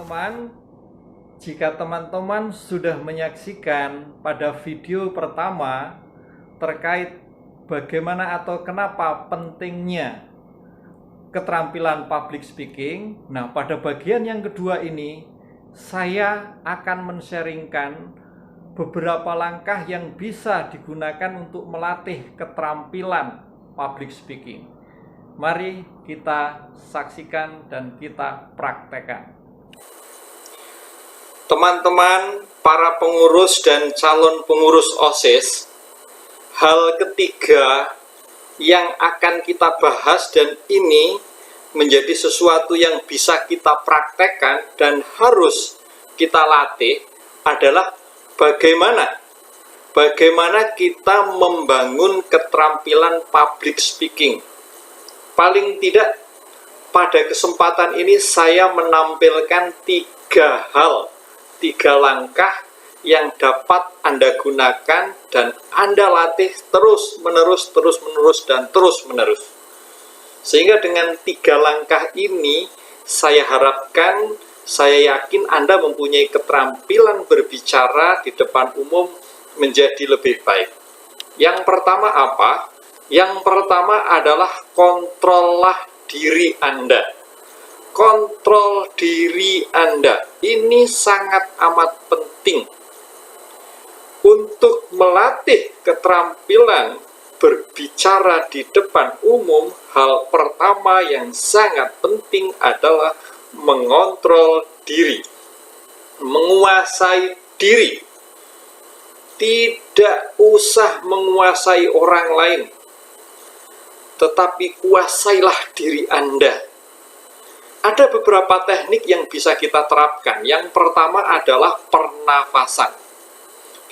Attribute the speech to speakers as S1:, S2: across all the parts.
S1: teman-teman, jika teman-teman sudah menyaksikan pada video pertama terkait bagaimana atau kenapa pentingnya keterampilan public speaking, nah pada bagian yang kedua ini saya akan men-sharingkan beberapa langkah yang bisa digunakan untuk melatih keterampilan public speaking. Mari kita saksikan dan kita praktekkan. Teman-teman, para pengurus dan calon pengurus OSIS, hal ketiga yang akan kita bahas dan ini menjadi sesuatu yang bisa kita praktekkan dan harus kita latih adalah bagaimana kita membangun keterampilan public speaking. Paling tidak pada kesempatan ini saya menampilkan tiga langkah yang dapat Anda gunakan dan Anda latih terus-menerus, Sehingga dengan tiga langkah ini, saya harapkan, saya yakin Anda mempunyai keterampilan berbicara di depan umum menjadi lebih baik. Yang pertama apa? Yang pertama adalah kontrollah diri Anda. Kontrol diri Anda. Ini sangat amat penting. Untuk melatih keterampilan berbicara di depan umum, hal pertama yang sangat penting adalah mengontrol diri. Menguasai diri. Tidak usah menguasai orang lain, tetapi kuasailah diri Anda. Ada beberapa teknik yang bisa kita terapkan. Yang pertama adalah pernafasan.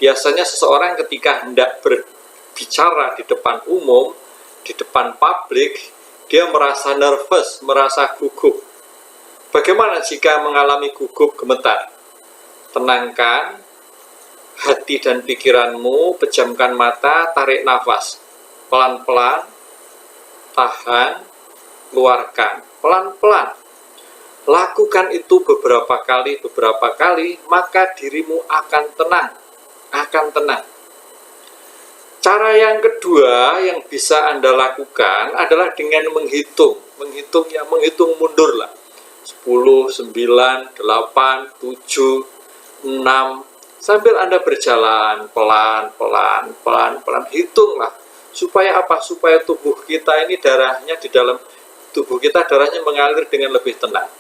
S1: Biasanya seseorang ketika hendak berbicara di depan umum, di depan publik, dia merasa nervous, merasa gugup. Bagaimana jika mengalami gugup gemetar? Tenangkan hati dan pikiranmu, pejamkan mata, tarik nafas. Pelan-pelan, tahan, keluarkan. Pelan-pelan. Lakukan itu beberapa kali, maka dirimu akan tenang. Cara yang kedua yang bisa Anda lakukan adalah dengan menghitung mundur lah. 10, 9, 8, 7, 6, sambil Anda berjalan pelan-pelan, hitunglah. Supaya apa? Supaya tubuh kita ini darahnya di dalam tubuh kita darahnya mengalir dengan lebih tenang.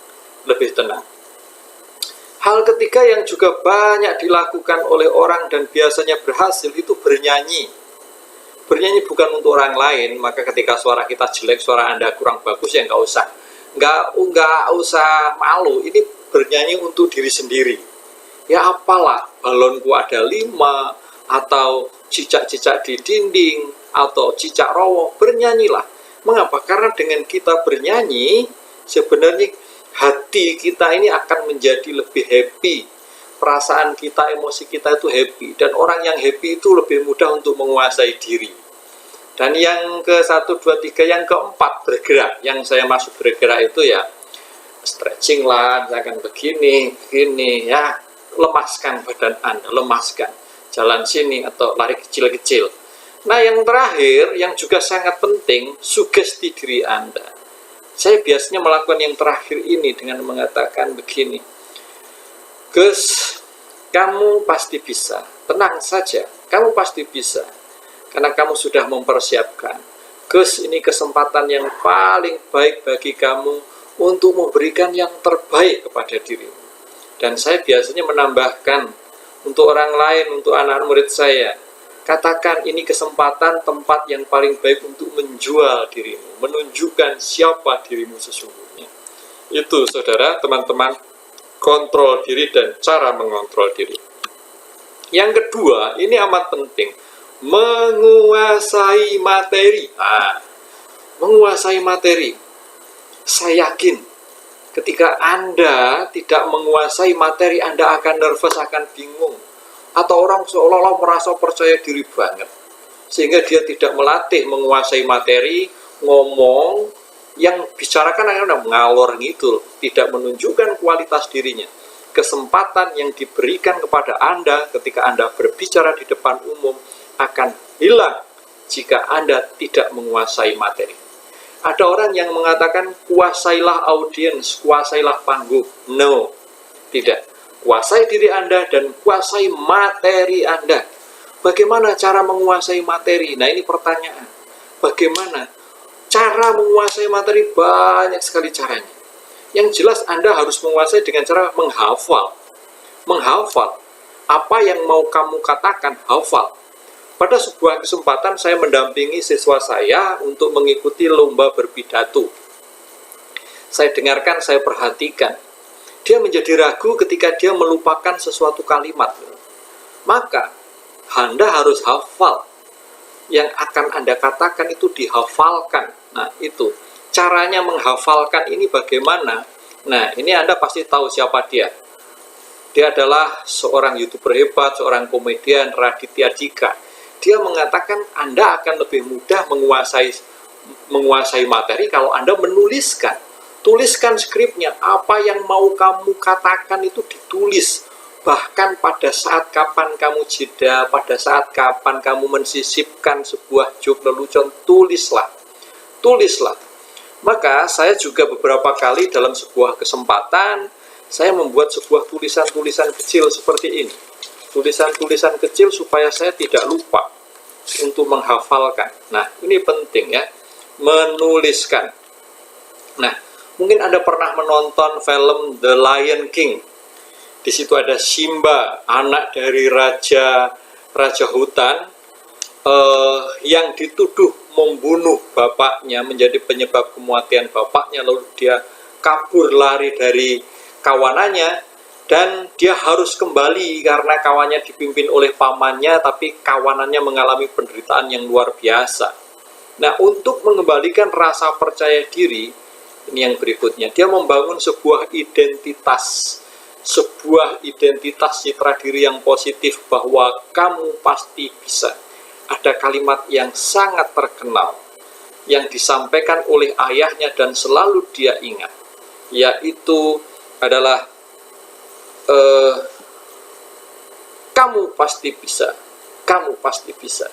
S1: Hal ketiga yang juga banyak dilakukan oleh orang dan biasanya berhasil itu bernyanyi. Bernyanyi bukan untuk orang lain, maka ketika suara kita jelek, suara Anda kurang bagus, ya nggak usah malu. Ini bernyanyi untuk diri sendiri. Ya apalah, balonku ada 5, atau cicak-cicak di dinding, atau cicak rowo, bernyanyilah. Mengapa? Karena dengan kita bernyanyi, sebenarnya hati kita ini akan menjadi lebih happy. Perasaan kita, emosi kita itu happy. Dan orang yang happy itu lebih mudah untuk menguasai diri. Dan yang ke-1, 2, 3, yang keempat bergerak. Yang saya maksud bergerak itu ya stretching lah, misalkan begini ya. Lemaskan badan Anda, lemaskan. Jalan sini atau lari kecil-kecil. Nah, yang terakhir, yang juga sangat penting, sugesti diri Anda. Saya biasanya melakukan yang terakhir ini dengan mengatakan begini. Gus, kamu pasti bisa. Tenang saja, kamu pasti bisa. Karena kamu sudah mempersiapkan. Gus, ini kesempatan yang paling baik bagi kamu untuk memberikan yang terbaik kepada dirimu. Dan saya biasanya menambahkan untuk orang lain, untuk anak murid saya, katakan ini kesempatan tempat yang paling baik untuk menjual dirimu, menunjukkan siapa dirimu sesungguhnya. Itu saudara, teman-teman, kontrol diri dan cara mengontrol diri. Yang kedua, ini amat penting, menguasai materi. Menguasai materi. Saya yakin ketika Anda tidak menguasai materi, Anda akan nervous, akan bingung. Atau orang seolah-olah merasa percaya diri banget. Sehingga dia tidak melatih menguasai materi, ngomong, Yang bicarakan akhirnya ngalor ngidul, tidak menunjukkan kualitas dirinya. Kesempatan yang diberikan kepada Anda ketika Anda berbicara di depan umum akan hilang jika Anda tidak menguasai materi. Ada orang yang mengatakan, kuasailah audiens, kuasailah panggung. No, tidak. Kuasai diri Anda dan kuasai materi Anda. Bagaimana cara menguasai materi? Nah, ini pertanyaan. Bagaimana? Cara menguasai materi banyak sekali caranya. Yang jelas Anda harus menguasai dengan cara menghafal. Menghafal. Apa yang mau kamu katakan, hafal. Pada sebuah kesempatan saya mendampingi siswa saya untuk mengikuti lomba berpidato. Saya dengarkan, saya perhatikan. Dia menjadi ragu ketika dia melupakan sesuatu kalimat. Maka, Anda harus hafal. Yang akan Anda katakan itu dihafalkan. Nah, itu. Caranya menghafalkan ini bagaimana? Nah, ini Anda pasti tahu siapa dia. Dia adalah seorang YouTuber hebat, seorang komedian, Raditya Dika. Dia mengatakan Anda akan lebih mudah menguasai materi kalau Anda menuliskan. Tuliskan skripnya, apa yang mau kamu katakan itu ditulis. Bahkan pada saat kapan kamu jeda, pada saat kapan kamu mensisipkan sebuah joke lelucon, tulislah. Tulislah. Maka saya juga beberapa kali dalam sebuah kesempatan, saya membuat sebuah tulisan-tulisan kecil seperti ini. Tulisan-tulisan kecil supaya saya tidak lupa untuk menghafalkan. Nah, ini penting ya, menuliskan. Nah, mungkin Anda pernah menonton film The Lion King. Di situ ada Simba, anak dari raja hutan, yang dituduh membunuh bapaknya, menjadi penyebab kematian bapaknya, lalu dia kabur lari dari kawanannya, dan dia harus kembali karena kawannya dipimpin oleh pamannya, tapi kawanannya mengalami penderitaan yang luar biasa. Nah, untuk mengembalikan rasa percaya diri, ini yang berikutnya, dia membangun sebuah identitas citra diri yang positif, bahwa kamu pasti bisa. Ada kalimat yang sangat terkenal yang disampaikan oleh ayahnya dan selalu dia ingat, yaitu adalah kamu pasti bisa, kamu pasti bisa.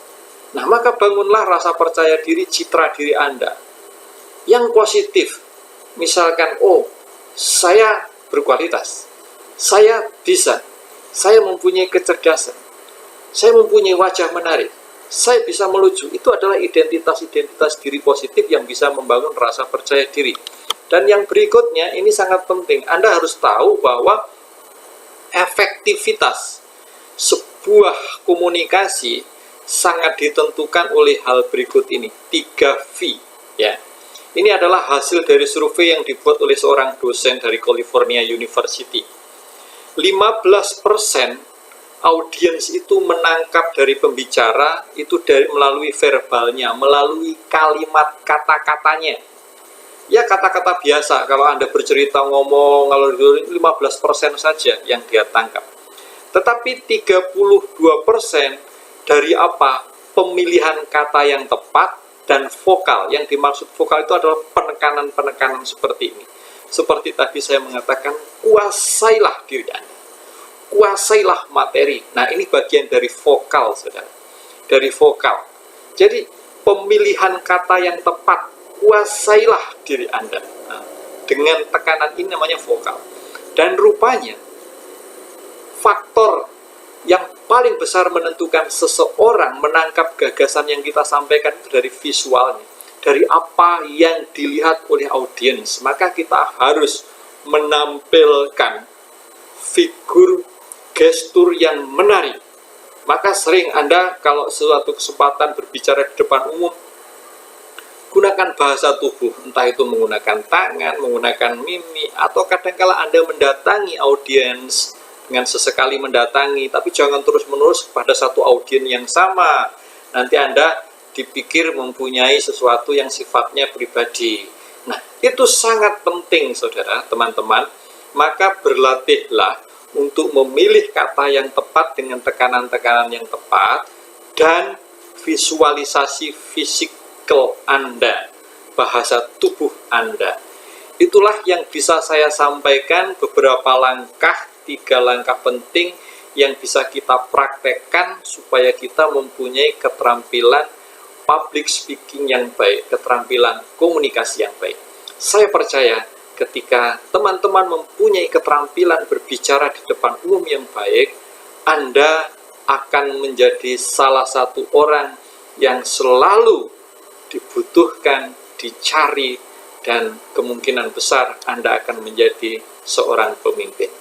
S1: Nah, maka bangunlah rasa percaya diri, citra diri Anda yang positif. Misalkan, oh, saya berkualitas, saya bisa, saya mempunyai kecerdasan, saya mempunyai wajah menarik, saya bisa melucu. Itu adalah identitas diri positif yang bisa membangun rasa percaya diri. Dan yang berikutnya, ini sangat penting. Anda harus tahu bahwa efektivitas sebuah komunikasi sangat ditentukan oleh hal berikut ini, 3V ya. Ini adalah hasil dari survei yang dibuat oleh seorang dosen dari California University. 15% audiens itu menangkap dari pembicara itu melalui verbalnya, melalui kalimat kata-katanya. Ya, kata-kata biasa. Kalau Anda bercerita ngomong, kalau 15% saja yang dia tangkap. Tetapi 32% dari apa? Pemilihan kata yang tepat dan vokal. Yang dimaksud vokal itu adalah penekanan-penekanan seperti ini. Seperti tadi saya mengatakan, kuasailah diri Anda, kuasailah materi. Nah, ini bagian dari vokal, saudara. Dari vokal. Jadi, pemilihan kata yang tepat, kuasailah diri Anda. Nah, dengan tekanan ini namanya vokal. Dan rupanya, faktor yang paling besar menentukan seseorang menangkap gagasan yang kita sampaikan itu dari visualnya, dari apa yang dilihat oleh audiens. Maka kita harus menampilkan figur, gestur yang menarik. Maka sering Anda kalau suatu kesempatan berbicara di depan umum, gunakan bahasa tubuh, entah itu menggunakan tangan, menggunakan mimik, atau kadangkala Anda mendatangi audiens dengan sesekali mendatangi, tapi jangan terus-menerus pada satu audiens yang sama. Nanti Anda dipikir mempunyai sesuatu yang sifatnya pribadi. Nah, itu sangat penting, saudara, teman-teman. Maka berlatihlah untuk memilih kata yang tepat dengan tekanan-tekanan yang tepat dan visualisasi fisikal Anda. bahasa tubuh Anda. Itulah yang bisa saya sampaikan, beberapa langkah, 3 langkah penting yang bisa kita praktekkan supaya kita mempunyai keterampilan public speaking yang baik, keterampilan komunikasi yang baik. Saya percaya ketika teman-teman mempunyai keterampilan berbicara di depan umum yang baik, Anda akan menjadi salah satu orang yang selalu dibutuhkan, dicari, dan kemungkinan besar Anda akan menjadi seorang pemimpin.